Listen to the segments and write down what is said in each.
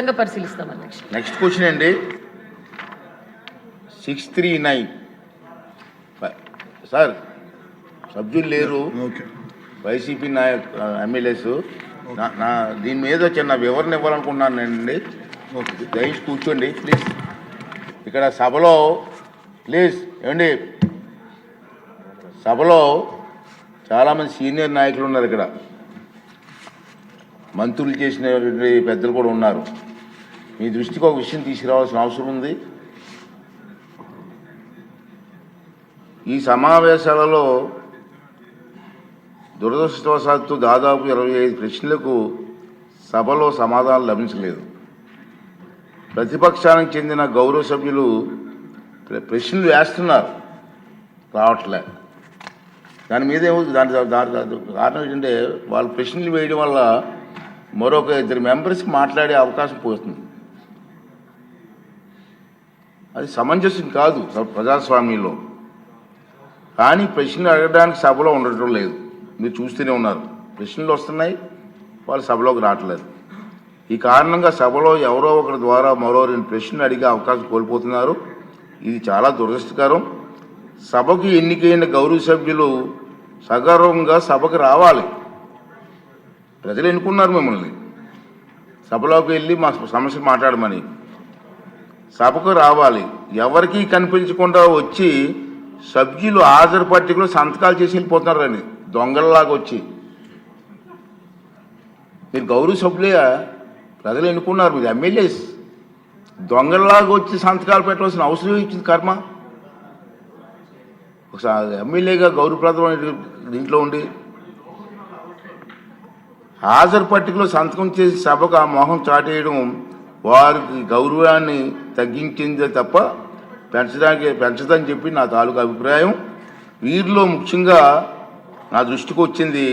ఖచ్చితంగా పరిశీలిస్తాం అధ్యక్ష. Next question అండి 639 సార్, సభ్యులు లేరు వైసీపీ ఎమ్మెల్యేస్. నా దీని మీద చిన్న వివరణ ఇవ్వాలనుకుంటున్నానండి. దయచేసి కూర్చోండి ప్లీజ్. ఇక్కడ సభలో ప్లీజ్ ఏమండి, సభలో చాలామంది సీనియర్ నాయకులు ఉన్నారు. ఇక్కడ మంత్రులు చేసిన పెద్దలు కూడా ఉన్నారు. మీ దృష్టికి ఒక విషయం తీసుకురావాల్సిన అవసరం ఉంది. ఈ సమావేశాలలో దురదృష్టవశాత్తు దాదాపు 25 ప్రశ్నలకు సభలో సమాధానం లభించలేదు. ప్రతిపక్షానికి చెందిన గౌరవ సభ్యులు ప్రశ్నలు వేస్తున్నారు, రావట్లే. దాని మీద దాని కారణం ఏంటంటే వాళ్ళు ప్రశ్నలు వేయడం వల్ల మరొక 2 మెంబర్స్కి మాట్లాడే అవకాశం పోతుంది. అది సమంజసం కాదు ప్రజాస్వామ్యంలో. కానీ ప్రశ్నలు అడగడానికి సభలో ఉండటం లేదు. మీరు చూస్తూనే ఉన్నారు, ప్రశ్నలు వస్తున్నాయి, వాళ్ళు సభలోకి రావట్లేదు. ఈ కారణంగా సభలో ఎవరో ఒకరి ద్వారా మరో 2 ప్రశ్నలు అడిగే అవకాశం కోల్పోతున్నారు. ఇది చాలా దురదృష్టకరం. సభకు ఎన్నికైన గౌరవ సభ్యులు సగర్వంగా సభకు రావాలి. ప్రజలు ఎన్నుకున్నారు మిమ్మల్ని, సభలోకి వెళ్ళి మా సమస్య మాట్లాడమని. సభకు రావాలి. ఎవరికీ కనిపించకుండా వచ్చి సభ్యులు హాజరు పట్టికలో సంతకాలు చేసి వెళ్ళిపోతున్నారండి, దొంగలలాగా వచ్చి. మీరు గౌరవ సభ్యులే, ప్రజలు ఎన్నుకున్నారు, మీరు ఎమ్మెల్యేస్. దొంగలలాగా వచ్చి సంతకాలు పెట్టవలసిన అవసరం ఇచ్చింది కర్మ. ఒకసారి ఎమ్మెల్యేగా గౌరవప్రదమైన దీంట్లో ఉండి హాజరు పట్టికలో సంతకం చేసి సభకు ఆ మొహం చాటేయడం వారికి గౌరవాన్ని తగ్గించిందే తప్ప పెంచదని చెప్పి నా తాలూకు అభిప్రాయం. వీరిలో ముఖ్యంగా నా దృష్టికి వచ్చింది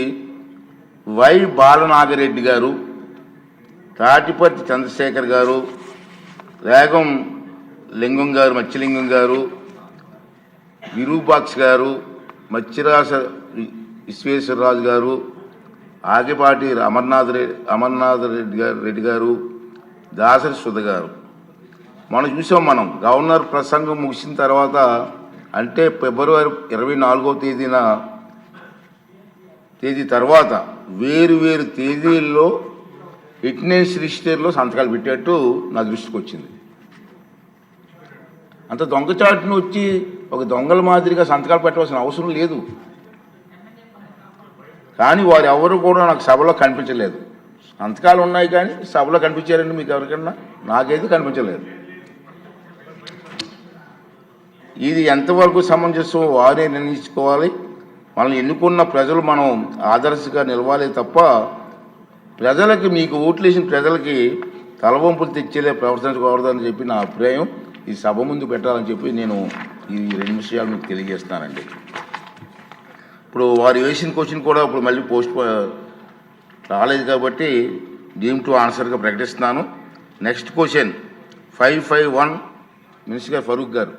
వై బాలనాగిరెడ్డి గారు, తాటిపర్తి చంద్రశేఖర్ గారు, రేగం లింగం గారు, మత్స్యలింగం గారు, విరూపాక్ష గారు, మత్స్యరాజ విశ్వేశ్వరరాజు గారు, ఆగిపాటి అమర్నాథ్ రెడ్డి గారు, దాసరి సుధ గారు. మనం చూసాం. మనం గవర్నర్ ప్రసంగం ముగిసిన తర్వాత, అంటే ఫిబ్రవరి 24వ తేదీ తర్వాత వేరు తేదీల్లో అటెండెన్స్ రిజిస్టర్లో సంతకాలు పెట్టేట్టు నా దృష్టికి వచ్చింది. అంత దొంగచాటును వచ్చి ఒక దొంగల మాదిరిగా సంతకాలు పెట్టవలసిన అవసరం లేదు. కానీ వారు ఎవరు కూడా నాకు సభలో కనిపించలేదు. సంతకాలు ఉన్నాయి కానీ సభలో కనిపించారండి మీకు ఎవరికన్నా? నాకైతే కనిపించలేదు. ఇది ఎంతవరకు సమంజసం వారే నిర్ణయించుకోవాలి. మనల్ని ఎన్నుకున్న ప్రజలు మనం ఆదర్శంగా నిలవాలి తప్ప ప్రజలకి, మీకు ఓట్లేసిన ప్రజలకి తలవంపులు తెచ్చేలే ప్రవర్తించకూడదని చెప్పి నా అభిప్రాయం. ఈ సభ ముందు పెట్టాలని చెప్పి నేను ఈ 2 విషయాలు మీకు తెలియజేస్తానండి. ఇప్పుడు వారు వేసిన క్వశ్చన్ కూడా ఇప్పుడు మళ్ళీ పోస్ట్ రాలేదు కాబట్టి డీమ్ టు ఆన్సర్గా ప్రకటిస్తున్నాను. నెక్స్ట్ క్వశ్చన్ 551 మినిస్టర్ గారు ఫరూక్ గారు.